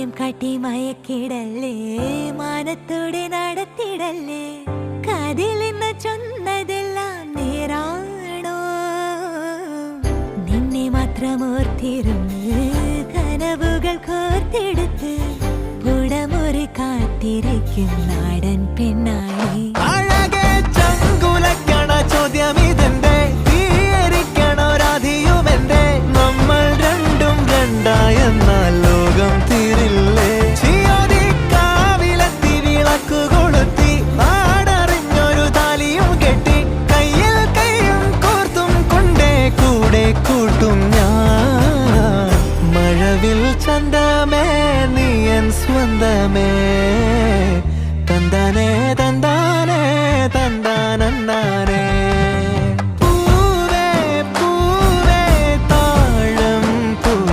മായം കാട്ടി മയക്കിടല്ലേ, മാനത്തോടെ നടത്തിടല്ലേ. കതിലെന്ന് ചൊന്നതെല്ലാം നേരാണോ? നിന്നെ മാത്രം ഓർത്തിരുന്ന് കനവുകൾ കോർത്തെടുത്ത് പുടമുറി കാത്തിരിക്കും നാടൻ പെണ്ണായി. ചോദ്യം ഇതെന്റെ തീയരിക്കണോ രാധിയുമെന്റെ, നമ്മൾ രണ്ടും രണ്ടായെന്നാൽ ലോകം തീരില്ലേ? കാവിലെത്തി വിളക്കു കൊളുത്തി നാടറിഞ്ഞൊരു താലിയും കെട്ടി കയ്യിൽ കയ്യും കോർത്തും കൊണ്ടേ കൂടെ കൂട്ടും ഞാൻ. മഴവിൽ ചന്തമേ നീയൻ സ്വന്തമേ.